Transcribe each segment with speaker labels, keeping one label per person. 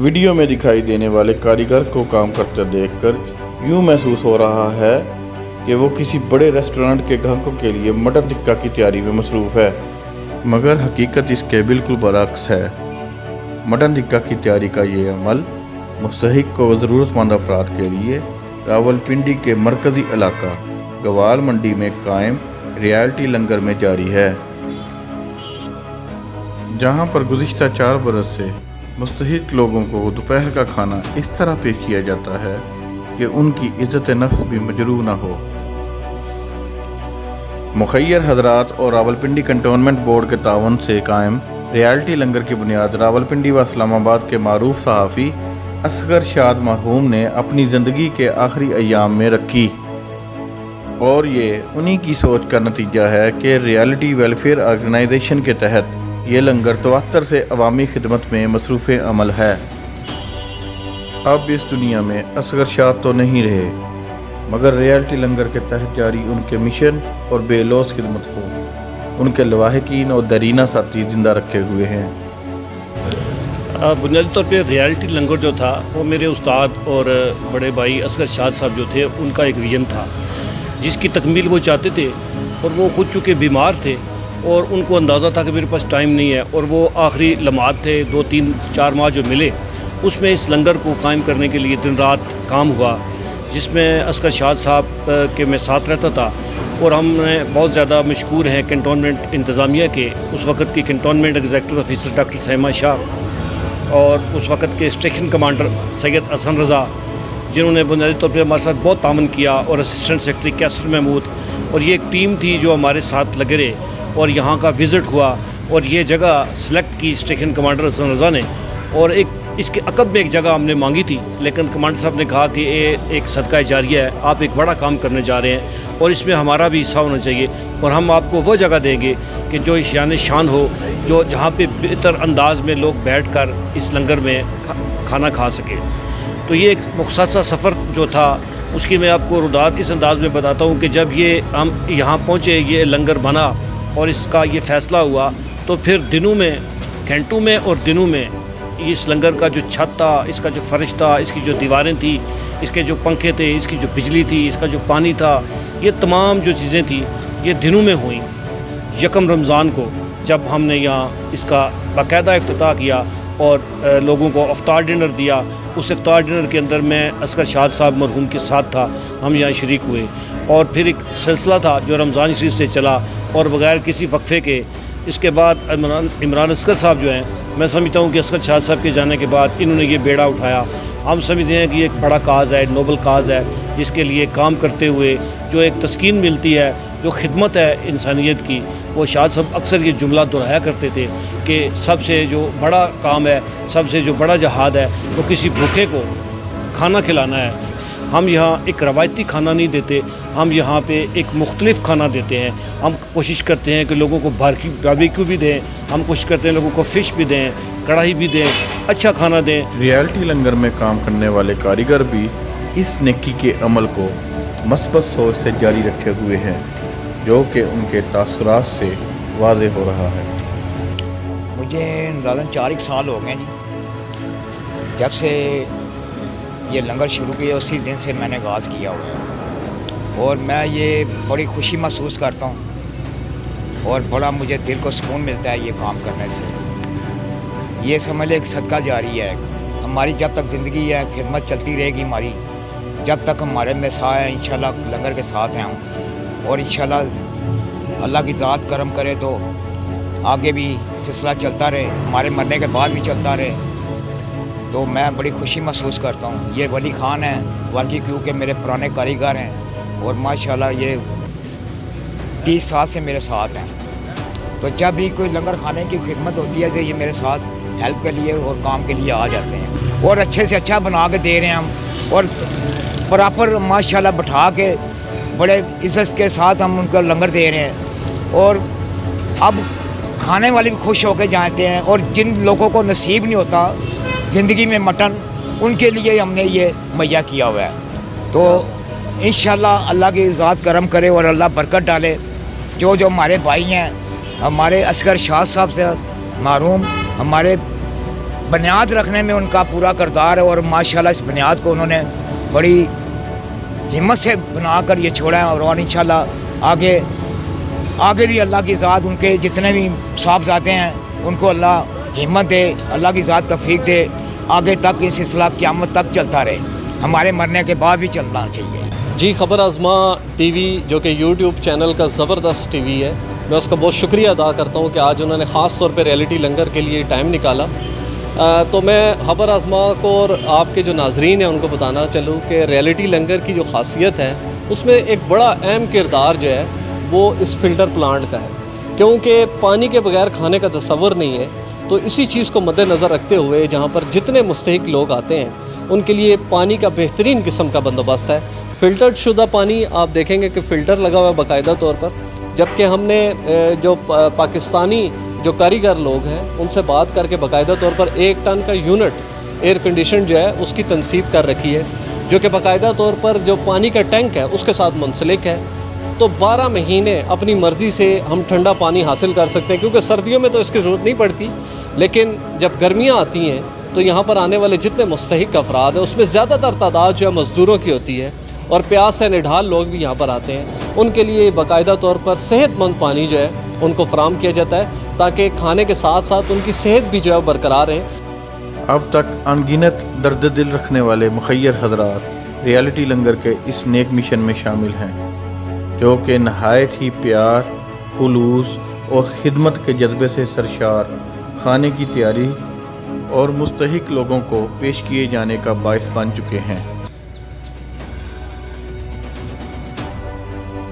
Speaker 1: Video में दिखाई देने वाले कारीगर को काम करते देखकर यूं महसूस हो रहा है कि वो किसी बड़े रेस्टोरेंट के ग्राहकों के लिए मटन टिक्का की तैयारी में मसरूफ़ है, मगर हकीकत इसके बिल्कुल बरअक्स है। मटन टिक्का की तैयारी का ये अमल मुस्तहिक को ज़रूरतमंद अफराद के लिए रावलपिंडी के मरकज़ी इलाका गवाल मंडी में कायम रियल्टी लंगर में जारी है, जहां पर गुज़िश्ता 4 बरस से मुस्तहिक लोगों को दोपहर का खाना इस तरह पेश किया जाता है कि उनकी इज़्ज़त नफ्स भी मजरूह न हो। मुखय्यर हजरात और रावलपिंडी कंटोनमेंट बोर्ड के तावन से कायम रियल्टी लंगर की बुनियाद रावलपिंडी व इस्लामाबाद के मारूफ सहाफ़ी असगर शाद मरहूम ने अपनी ज़िंदगी के आखिरी अय्याम में रखी, और ये उन्हीं की सोच का नतीजा है कि रियल्टी वेलफेयर ऑर्गेनाइजेशन के तहत ये लंगर 73 से अवामी खिदमत में मसरूफ़ अमल है। अब इस दुनिया में असगर शाद तो नहीं रहे, मगर रियल्टी लंगर के तहत जारी उनके मिशन और बेलौस खिदमत को उनके लवाहिकीन और दरीना साथी ज़िंदा रखे हुए हैं।
Speaker 2: बुनियादी तौर पे रियल्टी लंगर जो था वो मेरे उस्ताद और बड़े भाई असगर शाद साहब जो थे उनका एक विजन था, जिसकी तकमील वो चाहते थे, और वो खुद चूँकि बीमार थे और उनको अंदाज़ा था कि मेरे पास टाइम नहीं है, और वो आखिरी लम्हात थे 2-3-4 माह जो मिले उसमें इस लंगर को कायम करने के लिए दिन रात काम हुआ, जिसमें असगर शाद साहब के मैं साथ रहता था। और हम बहुत ज़्यादा मशकूर हैं कैंटोनमेंट इंतज़ामिया के, उस वक़्त की कैंटोनमेंट एग्जीक्यूटिव ऑफिसर डॉक्टर सैमा शाह और उस वक़्त के स्टेशन कमांडर सैयद हसन रज़ा, जिन्होंने बुनियादी तौर पर हमारे साथ बहुत तावन किया, और असिस्टेंट सेक्रेटरी कैसर महमूद, और ये एक टीम थी जो हमारे साथ लगे रहे। और यहाँ का विज़िट हुआ और ये जगह सेलेक्ट की स्टेशन कमांडर हसन रज़ा ने, और एक इसके अकब में एक जगह हमने मांगी थी, लेकिन कमांडर साहब ने कहा कि ये एक सदका जारिया है, आप एक बड़ा काम करने जा रहे हैं और इसमें हमारा भी हिस्सा होना चाहिए, और हम आपको वो जगह देंगे कि जो यानी शान हो, जो जहाँ पे बेहतर अंदाज में लोग बैठकर इस लंगर में खाना खा सके। तो ये एक मुख्तसर सफ़र जो था उसकी मैं आपको रुदात इस अंदाज में बताता हूँ कि जब ये हम यहाँ पहुँचे, ये लंगर बना और इसका ये फ़ैसला हुआ, तो फिर दिनों में, घंटों में और दिनों में इस लंगर का जो छत था, इसका जो फर्श था, इसकी जो दीवारें थी, इसके जो पंखे थे, इसकी जो बिजली थी, इसका जो पानी था, ये तमाम जो चीज़ें थी ये दिनों में हुई। यकम रमज़ान को जब हमने यहाँ इसका बाकायदा इफ्तिताह किया और लोगों को इफ्तार डिनर दिया, उस इफ्तार डिनर के अंदर मैं असगर शाद साहब मरहूम के साथ था, हम यहाँ शरीक हुए। और फिर एक सिलसिला था जो रमज़ान शरीफ से चला, और बग़ैर किसी वक्फे के इसके बाद इमरान असगर साहब जो हैं, मैं समझता हूँ कि असगर शाद साहब के जाने के बाद इन्होंने ये बेड़ा उठाया। हम समझते हैं कि ये एक बड़ा काज है, नोबल काज है, जिसके लिए काम करते हुए जो एक तस्कीन मिलती है, जो खिदमत है इंसानियत की, वो शाद साहब अक्सर ये जुमला दोहराया करते थे कि सबसे जो बड़ा काम है, सबसे जो बड़ा जहाद है, वो किसी भूखे को खाना खिलाना है। हम यहाँ एक रवायती खाना नहीं देते, हम यहाँ पे एक मुख्तलिफ़ खाना देते हैं। हम कोशिश करते हैं कि लोगों को बारबेक्यू भी दें, हम कोशिश करते हैं लोगों को फ़िश भी दें, कढ़ाई भी दें, अच्छा खाना दें।
Speaker 1: रियल्टी लंगर में काम करने वाले कारीगर भी इस नेकी के अमल को मस्बत सोच से जारी रखे हुए हैं, जो कि उनके तासुरात से वाज़े हो रहा है।
Speaker 3: मुझे अंदाज़न 4 साल हो गए जी, जब से ये लंगर शुरू किया उसी दिन से मैंने आगाज़ किया हुआ है, और मैं ये बड़ी खुशी महसूस करता हूँ और बड़ा मुझे दिल को सुकून मिलता है ये काम करने से। ये समझ ले एक सदका जारी है हमारी, जब तक ज़िंदगी है खिदमत चलती रहेगी हमारी, जब तक हमारे में साथ हैं इंशाल्लाह लंगर के साथ हैं हम, और इंशाल्लाह अल्लाह की ज़ात करम करे तो आगे भी सिलसिला चलता रहे, हमारे मरने के बाद भी चलता रहे। तो मैं बड़ी खुशी महसूस करता हूँ। ये वली खान है वर्की, क्योंकि मेरे पुराने कारीगर हैं और माशाल्लाह ये 30 साल से मेरे साथ हैं। तो जब भी कोई लंगर खाने की खिदमत होती है तो ये मेरे साथ हेल्प के लिए और काम के लिए आ जाते हैं, और अच्छे से अच्छा बना के दे रहे हैं हम, और प्रॉपर माशाल्लाह बैठा के बड़े इज़्ज़त के साथ हम उनको लंगर दे रहे हैं। और अब खाने वाले भी खुश होकर जाते हैं, और जिन लोगों को नसीब नहीं होता ज़िंदगी में मटन, उनके लिए हमने ये मुहैया किया हुआ है। तो इंशाल्लाह अल्लाह की ज़ात करम करे और अल्लाह बरकत डाले। जो जो हमारे भाई हैं, हमारे असगर शाह साहब से महरूम, हमारे बुनियाद रखने में उनका पूरा किरदार है, और माशाल्लाह इस बुनियाद को उन्होंने बड़ी हिम्मत से बनाकर ये छोड़ा है। और इंशाल्लाह आगे भी अल्लाह की ज़ात उनके जितने भी साहबजादे हैं उनको अल्लाह हिम्मत दे, अल्लाह की ज़ात तौफीक दे, आगे तक ये सिलसिला क़यामत तक चलता रहे, हमारे मरने के बाद भी चलना चाहिए।
Speaker 4: जी, ख़बर आज़मा टीवी जो कि यूट्यूब चैनल का ज़बरदस्त टीवी है, मैं उसका बहुत शुक्रिया अदा करता हूँ कि आज उन्होंने ख़ास तौर पे रियलिटी लंगर के लिए टाइम निकाला। तो मैं ख़बर आज़मा को और आपके जो नाजरीन हैं उनको बताना चलूँ कि रियलिटी लंगर की जो ख़ासियत है उसमें एक बड़ा अहम किरदार जो है वो इस फ़िल्टर प्लांट का है, क्योंकि पानी के बगैर खाने का तसव्वुर नहीं है। तो इसी चीज़ को मद्देनज़र रखते हुए जहाँ पर जितने मुस्तहिक लोग आते हैं उनके लिए पानी का बेहतरीन किस्म का बंदोबस्त है। फ़िल्टर्ड शुदा पानी आप देखेंगे कि फ़िल्टर लगा हुआ है बाकायदा तौर पर, जबकि हमने जो पाकिस्तानी जो कारीगर लोग हैं उनसे बात करके बाकायदा तौर पर 1 टन का यूनिट एयर कंडीशन जो है उसकी तनसीब कर रखी है, जो कि बाकायदा तौर पर जो पानी का टैंक है उसके साथ मुंसलिक है। तो 12 महीने अपनी मर्ज़ी से हम ठंडा पानी हासिल कर सकते हैं, क्योंकि सर्दियों में तो इसकी ज़रूरत नहीं पड़ती, लेकिन जब गर्मियाँ आती हैं तो यहाँ पर आने वाले जितने मुस्तहिक अफराद हैं उसमें ज़्यादातर तादाद जो है मज़दूरों की होती है, और प्यास से निढाल लोग भी यहाँ पर आते हैं। उनके लिए बाकायदा तौर पर सेहतमंद पानी जो है उनको फराहम किया जाता है, ताकि खाने के साथ साथ उनकी सेहत भी जो है बरकरार रहे।
Speaker 1: अब तक अनगिनत दर्द दिल रखने वाले मुखय्यर हजरात रियलिटी लंगर के इस नेक मिशन में शामिल हैं, जो कि नहायत ही प्यार, खुलूस और खिदमत के जज्बे से सरशार खाने की तैयारी और मुस्तहिक लोगों को पेश किए जाने का बाइस बन चुके हैं।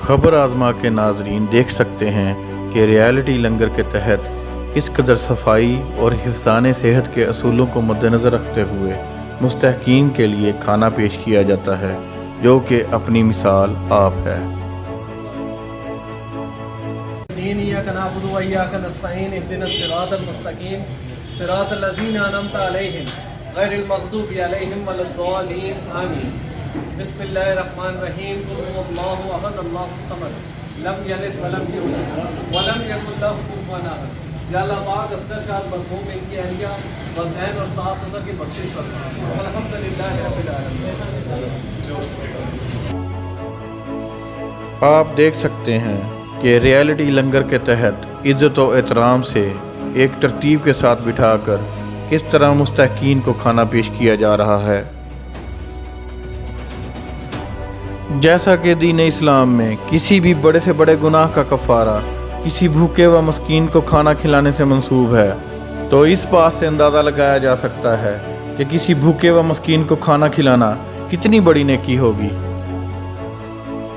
Speaker 1: खबर आज़मा के नाजरीन देख सकते हैं कि रियलिटी लंगर के तहत किस कदर सफाई और हिफ्ज़ान सेहत के असूलों को मद्देनज़र रखते हुए मुस्तहकीन के लिए खाना पेश किया जाता है, जो कि अपनी मिसाल आप है।
Speaker 4: बिस्मिल्लाहिर्रहमानिर्रहीम। अल्लाहु अहद अल्लाहु समद लम यलिद वलम यूलद वलम यकुल लहु कुफुवन अहद। या अल्लाह पाक असगर शाद मरहूम इनकी अहलिया वलदैन और सास ससुर की बख्शिश फरमा। अल्हम्दुलिल्लाहि रब्बिल आलमीन।
Speaker 1: आप देख सकते हैं कि रियलिटी लंगर के तहत इज़्ज़त व एहतराम से एक तरतीब के साथ बिठाकर किस तरह मुस्तहकीन को खाना पेश किया जा रहा है। जैसा कि दीन इस्लाम में किसी भी बड़े से बड़े गुनाह का कफ़ारा किसी भूखे व मस्कीन को खाना खिलाने से मंसूब है, तो इस बात से अंदाज़ा लगाया जा सकता है कि किसी भूखे व मस्कीन को खाना खिलाना कितनी बड़ी नेकी होगी।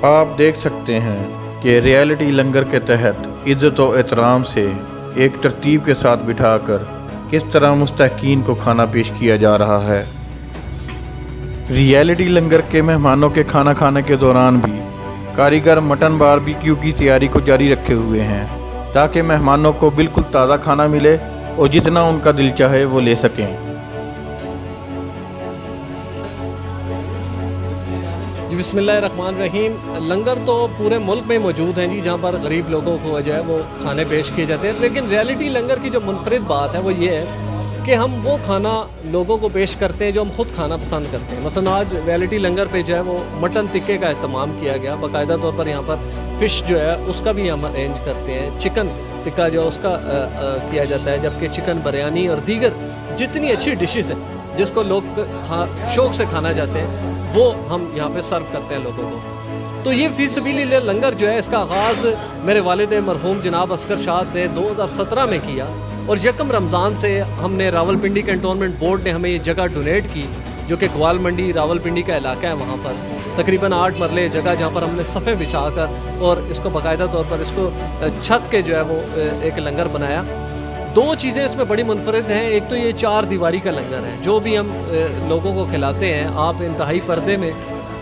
Speaker 1: आप देख सकते हैं कि रियलिटी लंगर के तहत इज़्ज़त व एहतराम से एक तरतीब के साथ बिठाकर किस तरह मुस्तहकीन को खाना पेश किया जा रहा है। रियलिटी लंगर के मेहमानों के खाना खाने के दौरान भी कारीगर मटन बारबेक्यू की तैयारी को जारी रखे हुए हैं, ताकि मेहमानों को बिल्कुल ताज़ा खाना मिले और जितना उनका दिल चाहे वो ले सकें।
Speaker 4: जी, बिस्मिल्लाहिर्रहमानिर्रहीम। लंगर तो पूरे मुल्क में मौजूद हैं जी, जहाँ पर गरीब लोगों को जो है वो खाने पेश किए जाते हैं, लेकिन रियलिटी लंगर की जो मुनफरिद बात है वो ये है कि हम वो खाना लोगों को पेश करते हैं जो हम ख़ुद खाना पसंद करते हैं। मसलन आज रियलिटी लंगर पे जो है वो मटन टिक्के का एहतमाम किया गया, बाकायदा तौर पर यहाँ पर फ़िश जो है उसका भी हम अरेंज करते हैं, चिकन टिक्का जो है उसका किया जाता है, जबकि चिकन बिरयानी और दीगर जितनी अच्छी डिशेस हैं जिसको लोग शौक़ से खाना चाहते हैं वो हम यहाँ पे सर्व करते हैं लोगों को। तो ये फ़ी सबीलिल्लाह लंगर जो है इसका आगाज़ मेरे वालिद मरहूम जनाब असगर शाद ने 2017 में किया, और यकम रमज़ान से हमने रावलपिंडी कैंटोनमेंट बोर्ड ने हमें ये जगह डोनेट की, जो कि ग्वाल मंडी रावलपिंडी का इलाका है। वहाँ पर तकरीबन 8 मरले जगह जहाँ पर हमने सफ़े बिछा कर और इसको बाकायदा तौर पर इसको छत के जो है वो एक लंगर बनाया। 2 चीज़ें इसमें बड़ी मुनफरिद हैं। एक तो ये 4 दीवारी का लंगर है, जो भी हम लोगों को खिलाते हैं आप इंतहाई पर्दे में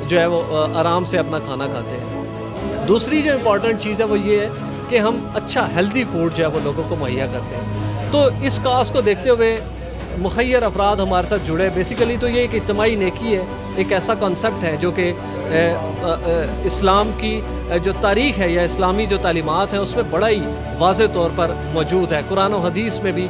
Speaker 4: जो है वो आराम से अपना खाना खाते हैं। दूसरी जो इम्पॉर्टेंट चीज़ है वो ये है कि हम अच्छा हेल्दी फूड जो है वो लोगों को मुहैया करते हैं। तो इस कास को देखते हुए मुखय्यर अफराद हमारे साथ जुड़े। बेसिकली तो ये एक इज्तिमाई नेकी है ایک ایسا کانسیپٹ ہے جو کہ اسلام کی جو تاریخ ہے یا اسلامی جو تعلیمات ہیں اس میں بڑا ہی واضح طور پر موجود ہے. قرآن و حدیث میں بھی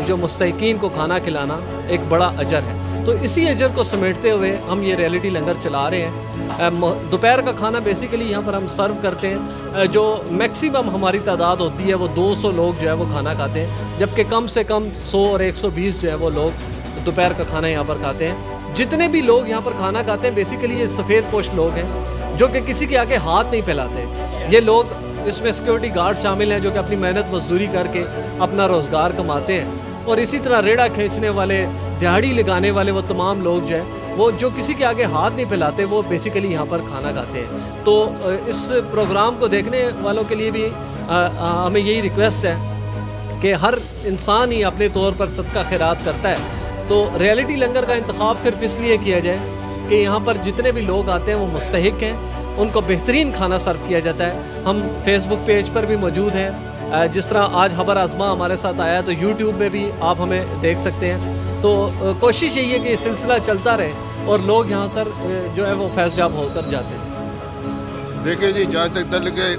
Speaker 4: جو مستحقین کو کھانا کھلانا ایک بڑا اجر ہے. تو اسی اجر کو سمیٹتے ہوئے ہم یہ ریئلٹی لنگر چلا رہے ہیں. دوپہر کا کھانا بیسیکلی یہاں پر ہم سرو کرتے ہیں. جو میکسیمم ہماری تعداد ہوتی ہے وہ 200 لوگ جو ہے وہ کھانا کھاتے ہیں, جبکہ کم سے کم 100 اور 120 جو ہے وہ لوگ دوپہر کا کھانا یہاں پر کھاتے ہیں. جتنے بھی لوگ یہاں پر کھانا کھاتے ہیں بیسیکلی یہ سفید پوش لوگ ہیں جو کہ کسی کے آگے ہاتھ نہیں پھیلاتے. یہ لوگ, اس میں سیکورٹی گارڈ شامل ہیں جو کہ اپنی محنت مزدوری کر کے اپنا روزگار کماتے ہیں, اور اسی طرح ریڑھا کھینچنے والے, دہاڑی لگانے والے وہ تمام لوگ جو ہیں وہ جو کسی کے آگے ہاتھ نہیں پھیلاتے وہ بیسیکلی یہاں پر کھانا کھاتے ہیں. تو اس پروگرام کو دیکھنے والوں کے لیے بھی ہمیں یہی ریکویسٹ ہے کہ ہر انسان ہی اپنے طور پر صدقہ خیرات کرتا ہے. تو ریئلٹی لنگر کا انتخاب صرف اس لیے کیا جائے کہ یہاں پر جتنے بھی لوگ آتے ہیں وہ مستحق ہیں, ان کو بہترین کھانا سرو کیا جاتا ہے. ہم فیس بک پیج پر بھی موجود ہیں, جس طرح آج خبر آزما ہمارے ساتھ آیا تو یوٹیوب میں بھی آپ ہمیں دیکھ سکتے ہیں. تو کوشش یہی ہے کہ یہ سلسلہ چلتا رہے اور لوگ یہاں سر جو ہے وہ فیض یاب ہو کر جاتے ہیں.
Speaker 5: دیکھیں جی, جہاں تک تعلق ہے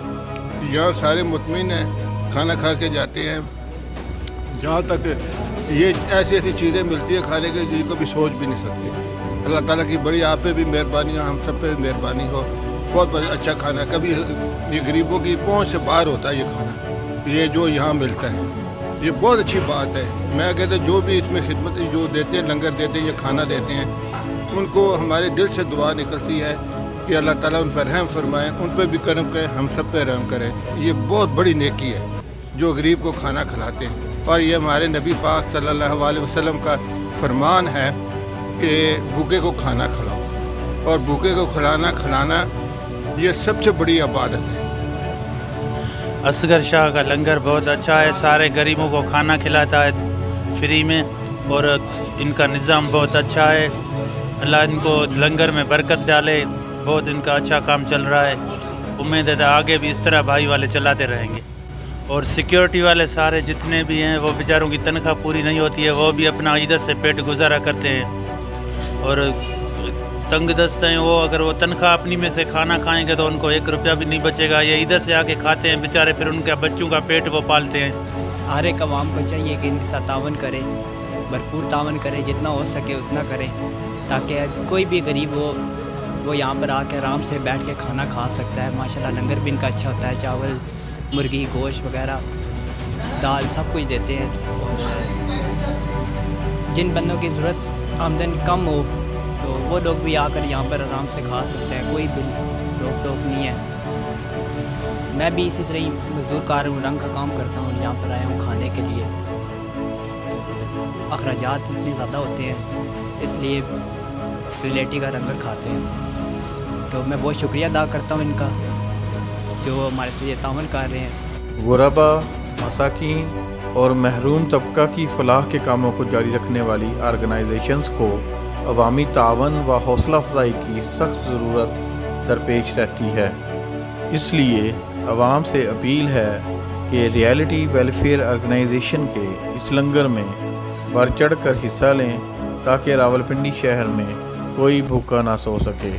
Speaker 5: یہاں سارے مطمئن ہیں, کھانا کھا کے جاتے ہیں. جہاں تک یہ ایسی ایسی چیزیں ملتی ہیں کھانے کے جن کو بھی سوچ بھی نہیں سکتے. اللہ تعالیٰ کی بڑی آپ پہ بھی مہربانی ہو, ہم سب پہ بھی مہربانی ہو. بہت بڑا اچھا کھانا, کبھی یہ غریبوں کی پہنچ سے باہر ہوتا ہے یہ کھانا, یہ جو یہاں ملتا ہے یہ بہت اچھی بات ہے. میں کہتا ہوں جو بھی اس میں خدمت جو دیتے ہیں, لنگر دیتے ہیں, یہ کھانا دیتے ہیں, ان کو ہمارے دل سے دعا نکلتی ہے کہ اللہ تعالیٰ ان پر رحم فرمائے, ان پہ بھی کرم کرے, ہم سب پہ رحم کرے. یہ بہت بڑی نیکی ہے جو غریب کو کھانا کھلاتے ہیں, اور یہ ہمارے نبی پاک صلی اللہ علیہ وسلم کا فرمان ہے کہ بھوکے کو کھانا کھلاؤ, اور بھوکے کو کھلانا یہ سب سے بڑی عبادت ہے.
Speaker 6: اصغر شاہ کا لنگر بہت اچھا ہے, سارے غریبوں کو کھانا کھلاتا ہے فری میں, اور ان کا نظام بہت اچھا ہے. اللہ ان کو لنگر میں برکت ڈالے, بہت ان کا اچھا کام چل رہا ہے. امید ہے آگے بھی اس طرح بھائی والے چلاتے رہیں گے. اور سیکیورٹی والے سارے جتنے بھی ہیں وہ بیچاروں کی تنخواہ پوری نہیں ہوتی ہے, وہ بھی اپنا ادھر سے پیٹ گزارا کرتے ہیں. اور تنگ دست ہیں وہ, اگر وہ تنخواہ اپنی میں سے کھانا کھائیں گے تو ان کو 1 روپیہ بھی نہیں بچے گا. یہ ادھر سے آ کے کھاتے ہیں بیچارے, پھر ان کے بچوں کا پیٹ وہ پالتے ہیں.
Speaker 7: ہر ایک عوام کو چاہیے کہ ان کے ساتھ تعاون کرے, بھرپور تعاون کرے, جتنا ہو سکے اتنا کرے, تاکہ کوئی بھی غریب ہو وہ یہاں پر آ کے آرام سے بیٹھ کے کھانا کھا سکتا ہے. ماشاءاللہ لنگر بھی ان کا اچھا ہوتا ہے, چاول, مرغی, گوشت وغیرہ, دال سب کچھ دیتے ہیں. اور جن بندوں کی ضرورت آمدن کم ہو تو وہ لوگ بھی آ کر یہاں پر آرام سے کھا سکتے ہیں, کوئی بھی روک ٹوک نہیں ہے. میں بھی اسی طرح ہی مزدور کار ہوں, رنگ کا کام کرتا ہوں, یہاں پر آیا ہوں کھانے کے لیے. تو اخراجات اتنے زیادہ ہوتے ہیں اس لیے ریلیٹی کا لنگر کھاتے ہیں. تو میں بہت شکریہ ادا کرتا ہوں ان کا جو ہمارے سے یہ تعاون کر رہے ہیں.
Speaker 1: غربا, مساکین اور محروم طبقہ کی فلاح کے کاموں کو جاری رکھنے والی آرگنائزیشنز کو عوامی تعاون و حوصلہ افزائی کی سخت ضرورت درپیش رہتی ہے. اس لیے عوام سے اپیل ہے کہ ریئلٹی ویلفیئر آرگنائزیشن کے اس لنگر میں بڑھ چڑھ کر حصہ لیں تاکہ راولپنڈی شہر میں کوئی بھوکا نہ سو سکے.